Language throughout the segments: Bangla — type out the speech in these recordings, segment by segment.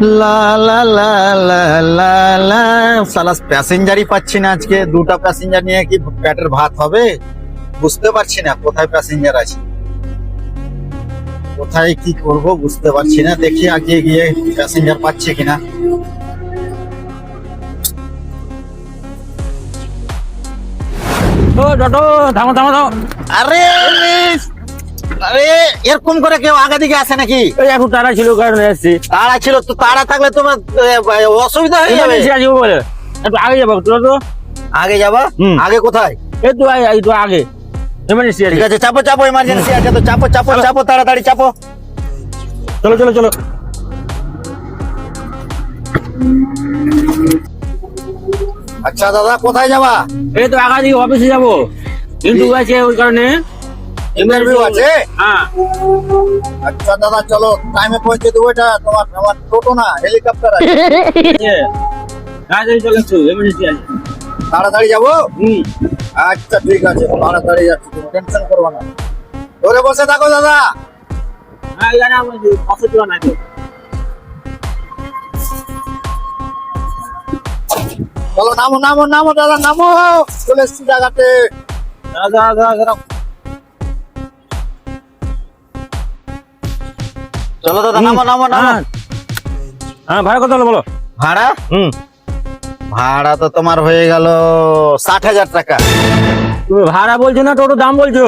লা লা লা লা লা লা সালা প্যাসেঞ্জারই পাচ্ছি না আজকে। দুটা প্যাসেঞ্জার নিয়ে কি পেটের ভাত হবে বুঝতে পারছি না। কোথায় প্যাসেঞ্জার আছে, কোথায় কি করব বুঝতে পারছি না। দেখি আগে গিয়ে প্যাসেঞ্জার পাচ্ছে কিনা। ও টোটো থামো থামো থামো। আরে আরে এরকম করে কেউ আগে দিকে আসে নাকি? এই একটু তারা ছিল কারণে এসছি। তাড়া ছিল তো, তাড়া থাকলে তোমার অসুবিধা হয়ে যাবে। এমার্জেন্সি আছে বলে একটু আগে যাবো টোটো। আগে যাবা? হুম। আগে কোথায়? একটু আগে এমার্জেন্সি আছে। ঠিক আছে, চাপো চাপো, এমার্জেন্সি আছে তো চাপো চাপো চাপো, তাড়াতাড়ি চাপো। চলো চলো চলো। আচ্ছা দাদা, কোথায় যাবা? এই তো আগাদিকে অফিসে যাবো, কিন্তু আছে ওই কারণে। ইন্টারভিউ আছে? হ্যাঁ আচ্ছা দাদা, চলো টাইমে পৌঁছে দেবো। এটা তোমার আমার টোটো না, হেলিকপ্টার আছে। তাড়াতাড়ি চলে একটু এমার্জেন্সি আছে। তাড়াতাড়ি যাবো? হুম। আচ্ছা ঠিক আছে, তাড়াতাড়ি যাচ্ছি, তুমি টেনশন করবো না। ধরে বসে থাকো দাদা। হ্যাঁ জানা বলছি অসুবিধা নাই তো। চলো নামো নামো নামো দাদা, নামো। চলে এসছি জায়গাতে। দাদা দাদা দাদা চলো দাদা, নামো নামো নামো। হ্যাঁ ভাড়া কত হলো বলো? ভাড়া? ভাড়া তো তোমার হয়ে গেল 60,000 টাকা। তুমি ভাড়া বলছো না টোটো দাম বলছো?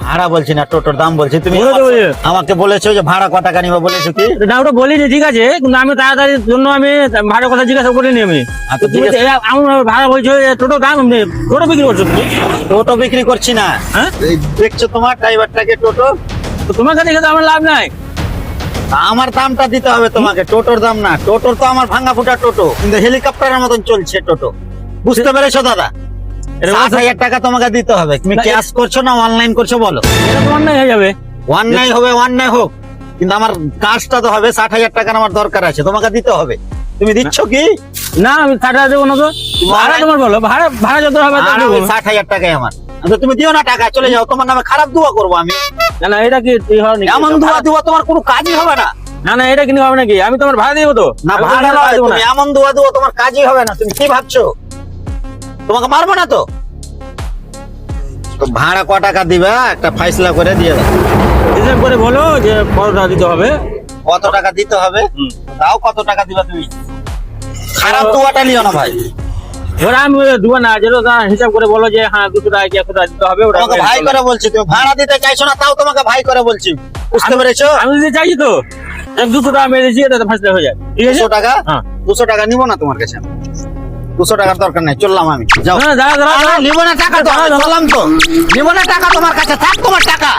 ভাড়া বলছি না, টোটোর দাম বলছি। তুমি বলে তো বলে। আমাকে বলেছো যে ভাড়া কত টাকা নিবে, বলেছো কি? না ওটা বলিনি, ঠিক আছে, কিন্তু আমি তাড়াতাড়ির জন্য আমি ভাড়ার কথা জিজ্ঞাসা করিনি আমি। আচ্ছা, তুমি ঠিক আছে। আমার ভাড়া বলছো টোটো দাম টোটো বিক্রি করছো তুমি? টোটো বিক্রি করছি না। হ্যাঁ? এই দেখছো তোমার ড্রাইভারটাকে টোটো। তো তোমার কাছে দেখে তো আমার লাভ নাই। আমার দামটা দিতে হবে তোমাকে, টোটোর দাম না। টোটোর তো আমার ভাঙা ফুটা টোটো, কিন্তু হেলিকপ্টারের মতন চলছে টোটো। বুঝতে পেরেছো দাদা? এটা 60,000 টাকা তোমাকে দিতে হবে। তুমি না, ক্যাশ করছো না অনলাইন করছো বলো? এটা তোমার নাই হয়ে যাবে। অন্যায় হবে, অন্যায় হোক, কিন্তু আমার কাজটা তো হবে। 60,000 টাকার আমার দরকার আছে, তোমাকে দিতে হবে। তুমি দিচ্ছ কি? না আমি 60,000 দেবো না তো। ভাড়া তোমার বলো, ভাড়া ভাড়া যত হবে তত আর দেবো। ওই 60,000 টাকাই আমার। আচ্ছা, তুমি দিও না টাকা, চলে যাও। তোমার নামে খারাপ দোয়া করবো আমি। না না এটা কি তুই হবে নাকি? এমন দোয়া দেবো তোমার কোনো কাজই হবে না। না না এটা কিনে হবে নাকি? আমি তোমার ভাড়া দিব তো। না আমি তো ভাড়া ভাড়া নয়, দেবো না। তুমি এমন দোয়া দেবো তোমার কাজই হবে না। তুমি কি ভাবছো তোমাকে মারবো না তো? তো ভাড়া ক টাকা দিবা একটা ফাইসলা করে দিয়ে দাও। হিসাব করে বলো যে কত টাকা দিতে হবে। কত টাকা দিতে হবে? হুম। দাও, কত টাকা দিবা তুমি? খারাপ দোয়াটা নিও না ভাই। ওরা আমি দেবো না, যেটা হিসাব করে বলো যে হ্যাঁ 200 টাকা কি 100 টাকা দিতে হবে। ওটা তোমাকে আমি ভাই বললাম। করে বলছি, তুমি ভাড়া দিতে চাইছো না, তাও তোমাকে ভাই করে বলছি। বুঝতে পেরেছো? আমি যদি চাইছি তো 200 টাকা মেরেছি, এটা ফাঁসলে হয়ে যায়, ঠিক আছে? 200 টাকা? হ্যাঁ। 200 টাকা নিবো না তোমার কাছে। 200 টাকার দরকার নাই, চললাম আমি। যাও। না, দাঁড়া, দাঁড়া, দাঁড়া। নিবো না টাকা তো, আমি বললাম তো নিবো না টাকা তোমার কাছে। থাক তোমার টাকা।